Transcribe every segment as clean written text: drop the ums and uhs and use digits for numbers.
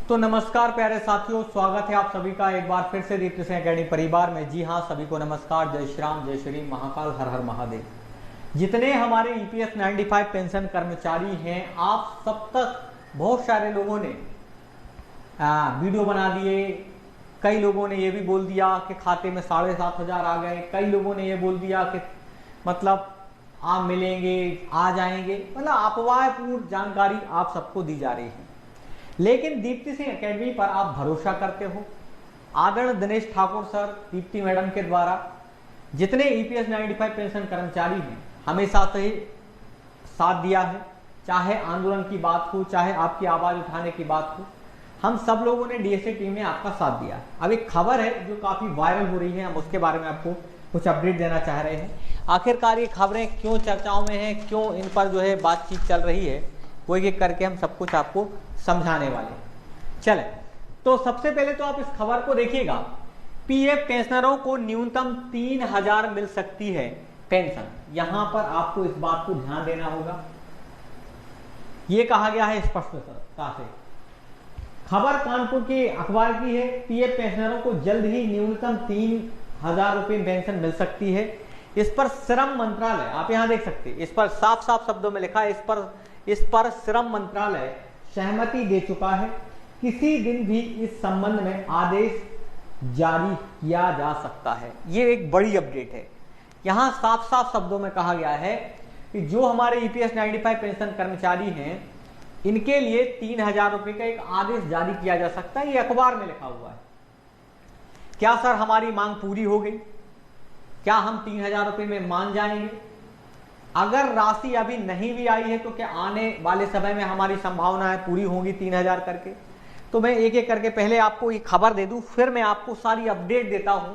तो नमस्कार प्यारे साथियों, स्वागत है आप सभी का एक बार फिर से दीप्ति सिंह एकेडमी परिवार में। जी हाँ, सभी को नमस्कार। जय श्री राम, जय श्री महाकाल, हर हर महादेव। जितने हमारे ईपीएस 95 पेंशन कर्मचारी हैं, आप सब तक बहुत सारे लोगों ने वीडियो बना दिए। कई लोगों ने ये भी बोल दिया कि खाते में 7,500 आ गए। कई लोगों ने ये बोल दिया कि मतलब आप मिलेंगे, आ जाएंगे। मतलब अफवाहपूर्ण जानकारी आप सबको दी जा रही है, लेकिन दीप्ति सिंह एकेडमी पर आप भरोसा करते हो। आदरणीय दिनेश ठाकुर सर, दीप्ति मैडम के द्वारा जितने ईपीएस 95 पेंशन कर्मचारी हैं, हमेशा से साथ दिया है। चाहे आंदोलन की बात हो, चाहे आपकी आवाज उठाने की बात हो, हम सब लोगों ने डीएसए टीम ने आपका साथ दिया। अब एक खबर है जो काफी वायरल हो रही है, हम उसके बारे में आपको कुछ अपडेट देना चाह रहे हैं। आखिरकार ये खबरें क्यों चर्चाओं में हैं, क्यों इन पर जो है बातचीत चल रही है, वो एक करके हम सब कुछ आपको समझाने वाले। चले तो सबसे पहले तो आप इस खबर को देखिएगा। पीएफ पेंशनरों को न्यूनतम 3,000 मिल सकती है पेंशन। यहां पर आपको इस बात को ध्यान देना होगा, यह कहा गया है स्पष्टता से। खबर कानपुर के अखबार की है। पीएफ पेंशनरों को जल्द ही न्यूनतम 3,000 रुपए पेंशन मिल सकती है। इस पर श्रम मंत्रालय, आप यहां देख सकते हैं, इस पर साफ साफ शब्दों में लिखा है, इस पर श्रम मंत्रालय सहमति दे चुका है। किसी दिन भी इस संबंध में आदेश जारी किया जा सकता है। यह एक बड़ी अपडेट है। यहां साफ साफ शब्दों में कहा गया है कि जो हमारे ईपीएस 95 पेंशन कर्मचारी हैं, इनके लिए 3,000 रुपए का एक आदेश जारी किया जा सकता है। यह अखबार में लिखा हुआ है। क्या सर हमारी मांग पूरी हो गई? क्या हम 3,000 रुपए में मान जाएंगे? अगर राशि अभी नहीं भी आई है तो क्या आने वाले समय में हमारी संभावनाएं पूरी होंगी 3,000 करके? तो मैं एक एक करके पहले आपको ये खबर दे दूं, फिर मैं आपको सारी अपडेट देता हूं।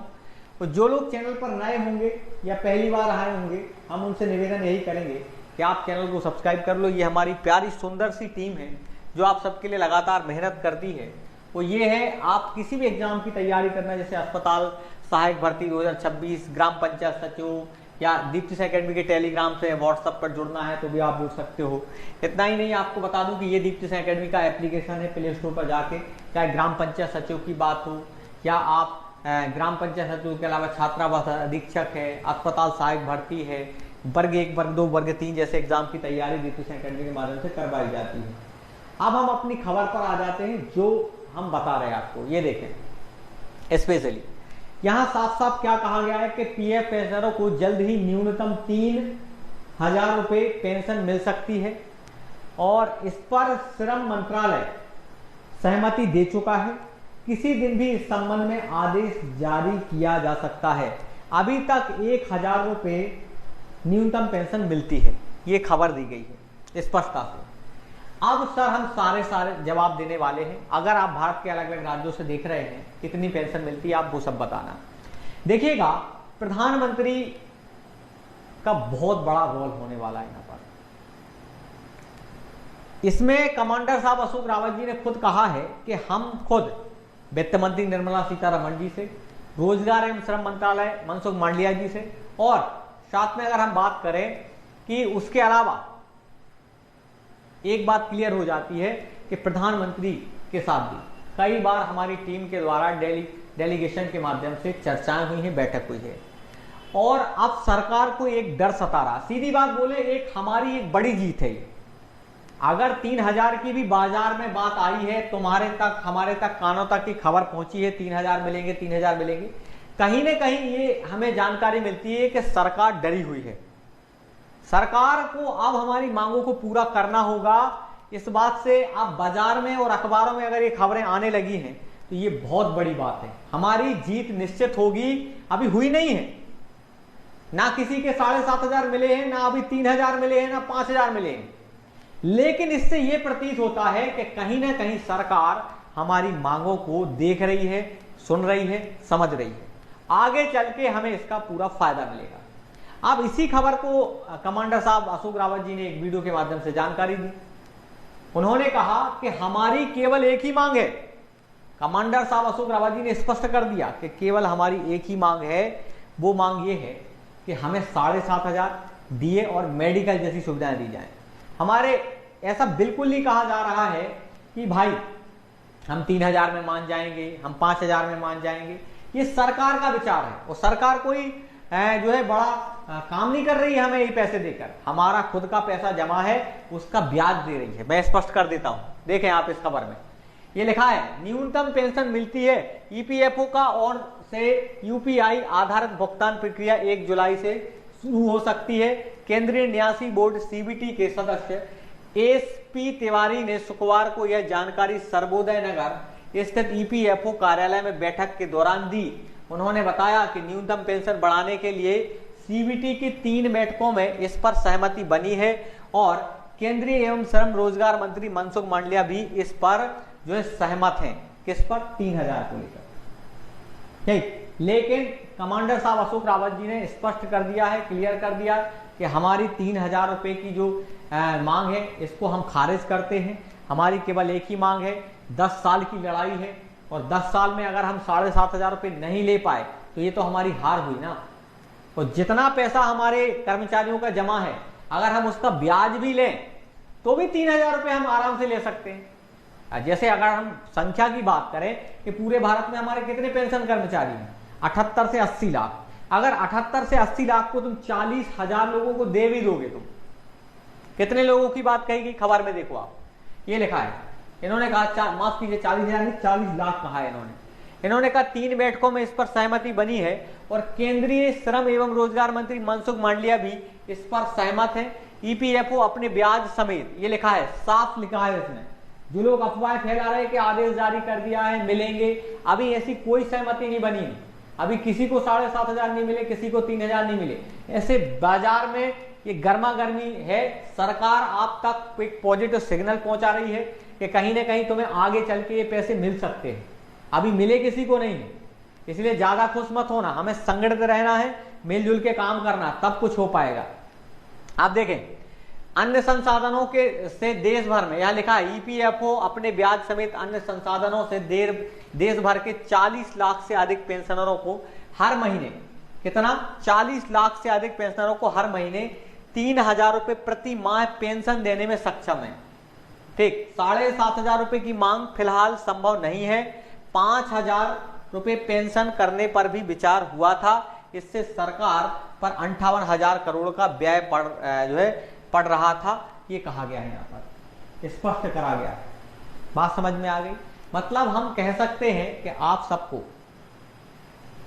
तो जो लोग चैनल पर नए होंगे या पहली बार आए होंगे, हम उनसे निवेदन यही करेंगे कि आप चैनल को सब्सक्राइब कर लो। ये हमारी प्यारी सुंदर सी टीम है जो आप सबके लिए लगातार मेहनत करती है। वो ये है, आप किसी भी एग्जाम की तैयारी करना, जैसे अस्पताल सहायक भर्ती 2026, ग्राम पंचायत सचिव, या दीप्ति सिंह एकेडमी के टेलीग्राम से व्हाट्सएप पर जुड़ना है तो भी आप जुड़ सकते हो। इतना ही नहीं, आपको बता दूं कि ये दीप्ति सिंह एकेडमी का एप्लीकेशन है, प्ले स्टोर पर जाके, चाहे ग्राम पंचायत सचिव की बात हो, या आप ग्राम पंचायत सचिव के अलावा छात्रावास अधीक्षक है, अस्पताल सहायक भर्ती है, वर्ग 1, वर्ग 2, वर्ग 3 जैसे एग्जाम की तैयारी दीप्ति सिंह एकेडमी के माध्यम से करवाई जाती है। अब हम अपनी खबर पर आ जाते हैं जो हम बता रहे हैं आपको। ये देखें, स्पेशली यहां साफ साफ क्या कहा गया है कि पीएफ पेंशनरों को जल्द ही न्यूनतम 3,000 रुपए पेंशन मिल सकती है, और इस पर श्रम मंत्रालय सहमति दे चुका है। किसी दिन भी इस संबंध में आदेश जारी किया जा सकता है। अभी तक 1,000 रुपए न्यूनतम पेंशन मिलती है, ये खबर दी गई है स्पष्टता से। अब सर हम सारे जवाब देने वाले हैं। अगर आप भारत के अलग अलग राज्यों से देख रहे हैं कितनी पेंशन मिलती है, आप वो सब बताना। देखिएगा, प्रधानमंत्री का बहुत बड़ा रोल होने वाला है यहाँ पर। इसमें कमांडर साहब अशोक रावत जी ने खुद कहा है कि हम खुद वित्त मंत्री निर्मला सीतारमण जी से, रोजगार एवं श्रम मंत्रालय मनसुख मांडविया जी से, और साथ में अगर हम बात करें कि उसके अलावा एक बात क्लियर हो जाती है कि प्रधानमंत्री के साथ भी कई बार हमारी टीम के द्वारा डेलीगेशन के माध्यम से चर्चाएं हुई हैं, बैठक हुई है। और अब सरकार को एक डर सता रहा। सीधी बात बोले, एक हमारी एक बड़ी जीत है ये। अगर 3,000 की भी बाजार में बात आई है, तुम्हारे तक, हमारे तक, कानों तक की खबर पहुंची है 3,000 मिलेंगे, 3,000 मिलेंगे, कहीं ना कहीं ये हमें जानकारी मिलती है कि सरकार डरी हुई है। सरकार को अब हमारी मांगों को पूरा करना होगा। इस बात से अब बाजार में और अखबारों में अगर ये खबरें आने लगी हैं तो ये बहुत बड़ी बात है। हमारी जीत निश्चित होगी। अभी हुई नहीं है, ना किसी के 7,500 मिले हैं, ना अभी 3,000 मिले हैं, ना 5,000 मिले हैं, लेकिन इससे यह प्रतीत होता है कि कहीं ना कहीं सरकार हमारी मांगों को देख रही है, सुन रही है, समझ रही है। आगे चल के हमें इसका पूरा फायदा मिलेगा। अब इसी खबर को कमांडर साहब अशोक रावत जी ने एक वीडियो के माध्यम से जानकारी दी। उन्होंने कहा कि हमारी केवल एक ही मांग है। कमांडर साहब अशोक रावत जी ने स्पष्ट कर दिया कि केवल हमारी एक ही मांग है। वो मांग ये है कि हमें 7,500 डीए और मेडिकल जैसी सुविधाएं दी जाएं। हमारे ऐसा बिल्कुल नहीं कहा जा रहा है कि भाई हम 3000 में मान जाएंगे, हम 5000 में मान जाएंगे। ये सरकार का विचार है और सरकार कोई जो है बड़ा काम नहीं कर रही है हमें ये पैसे देकर, हमारा खुद का पैसा जमा है, उसका ब्याज दे रही है। मैं स्पष्ट कर देता हूं, देखें आप इस खबर में ये लिखा है, न्यूनतम पेंशन मिलती है। ईपीएफओ का और से यूपीआई आधारित भुगतान प्रक्रिया 1 जुलाई से शुरू हो सकती है। केंद्रीय न्यासी बोर्ड सीबीटी के सदस्य एसपी तिवारी ने शुक्रवार को यह जानकारी सर्वोदय नगर स्थित ईपीएफओ कार्यालय में बैठक के दौरान दी। उन्होंने बताया कि न्यूनतम पेंशन बढ़ाने के लिए सीबीटी की 3 बैठकों में इस पर सहमति बनी है और केंद्रीय एवं श्रम रोजगार मंत्री मनसुख मांडविया भी इस पर जो है सहमत हैं। किस पर? 3000 को लेकर। ठीक, लेकिन कमांडर साहब अशोक रावत जी ने स्पष्ट कर दिया है, क्लियर कर दिया कि हमारी 3000 रुपए की जो मांग है इसको हम खारिज करते हैं। हमारी केवल एक ही मांग है, 10 साल की लड़ाई है और 10 साल में अगर हम 7500 रुपए नहीं ले पाए तो ये तो हमारी हार हुई ना। और जितना पैसा हमारे कर्मचारियों का जमा है, अगर हम उसका ब्याज भी लें तो भी 3000 रुपए हम आराम से ले सकते हैं। जैसे अगर हम संख्या की बात करें कि पूरे भारत में हमारे कितने पेंशन कर्मचारी हैं, 78 से 80 लाख। अगर 78 से 80 लाख को तुम 40,000 लोगों को दे भी दोगे, तुम कितने लोगों की बात कही गई खबर में? देखो आप, ये लिखा है, इन्होंने कहा, माफ कीजिए 40,000 नहीं 40 लाख कहा है इन्होंने कहा 3 बैठकों में इस पर सहमति बनी है और केंद्रीय श्रम एवं रोजगार मंत्री मनसुख मांडविया भी इस पर सहमत है। ईपीएफओ अपने ब्याज समेत, ये लिखा है, साफ लिखा है इसमें, जो लोग अफवाहें फैला रहे हैं कि आदेश जारी कर दिया है, मिलेंगे, अभी ऐसी कोई सहमति नहीं बनी है। अभी किसी को 7500 नहीं मिले, किसी को 3000 नहीं मिले। ऐसे बाजार में ये गर्मा गर्मी है। सरकार आप तक एक पॉजिटिव सिग्नल पहुंचा रही है कि कहीं ना कहीं तुम्हें आगे चल के ये पैसे मिल सकते हैं, अभी मिले किसी को नहीं है। इसलिए ज्यादा खुश मत होना, हमें संगठित रहना है, मिलजुल के काम करना, तब कुछ हो पाएगा। आप देखें, अन्य संसाधनों के से देश भर में, यहां लिखा है, ईपीएफओ अपने ब्याज समेत अन्य संसाधनों से देश भर के 40 लाख से अधिक पेंशनरों को हर महीने, कितना? 40 लाख से अधिक पेंशनरों को हर महीने 3000 रुपए प्रति माह पेंशन देने में सक्षम है। ठीक, 7500 रुपए की मांग फिलहाल संभव नहीं है। 5000 रुपए पेंशन करने पर भी विचार हुआ था। इससे सरकार पर 58,000 करोड़ का व्यय पड़ रहा था, ये कहा गया है, यहाँ पर स्पष्ट करा गया। बात समझ में आ गई? मतलब हम कह सकते हैं कि आप सबको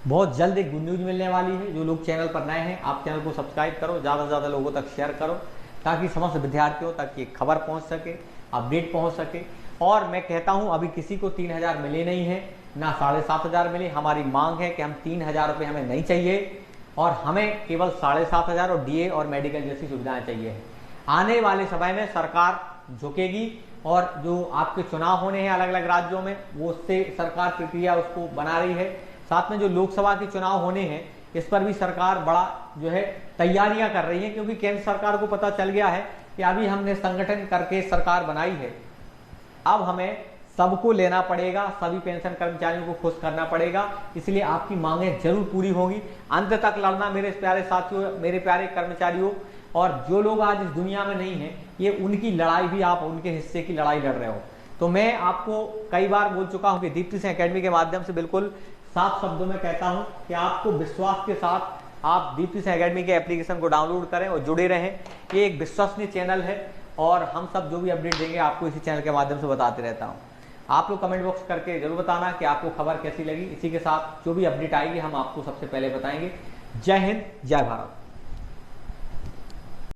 बहुत जल्द एक गुड न्यूज मिलने वाली है। जो लोग चैनल पर नए हैं, आप चैनल को सब्सक्राइब करो, ज्यादा से ज्यादा लोगों तक शेयर करो, ताकि समस्त विद्यार्थियों तक ये खबर पहुंच सके, अपडेट पहुंच सके। और मैं कहता हूं, अभी किसी को 3000 मिले नहीं है, ना 7500 मिले। हमारी मांग है कि हम 3000 रुपए हमें नहीं चाहिए और हमें केवल 7500 और डीए और मेडिकल जैसी सुविधाएं चाहिए। आने वाले समय में सरकार झुकेगी और जो आपके चुनाव होने हैं अलग अलग राज्यों में, वो उससे सरकार प्रक्रिया उसको बना रही है। साथ में जो लोकसभा के चुनाव होने हैं, इस पर भी सरकार बड़ा जो है तैयारियां कर रही है, क्योंकि केंद्र सरकार को पता चल गया है कि अभी हमने संगठन करके सरकार बनाई है, अब हमें सबको लेना पड़ेगा, सभी पेंशन कर्मचारियों को खुश करना पड़ेगा। इसलिए आपकी मांगें जरूर पूरी होंगी। अंत तक लड़ना मेरे प्यारे साथियों, मेरे प्यारे कर्मचारियों। और जो लोग आज इस दुनिया में नहीं है, ये उनकी लड़ाई भी आप उनके हिस्से की लड़ाई लड़ रहे हो। तो मैं आपको कई बार बोल चुका हूं कि दीप्ति सिंह एकेडमी के माध्यम से बिल्कुल साफ शब्दों में कहता हूं कि आपको विश्वास के साथ आप दीप्ति सिंह एकेडमी के एप्लीकेशन को डाउनलोड करें और जुड़े रहें। ये एक विश्वसनीय चैनल है और हम सब जो भी अपडेट देंगे आपको इसी चैनल के माध्यम से बताते रहता हूँ। आप लोग कमेंट बॉक्स करके जरूर बताना कि आपको खबर कैसी लगी। इसी के साथ जो भी अपडेट आएगी हम आपको सबसे पहले बताएंगे। जय हिंद, जय भारत।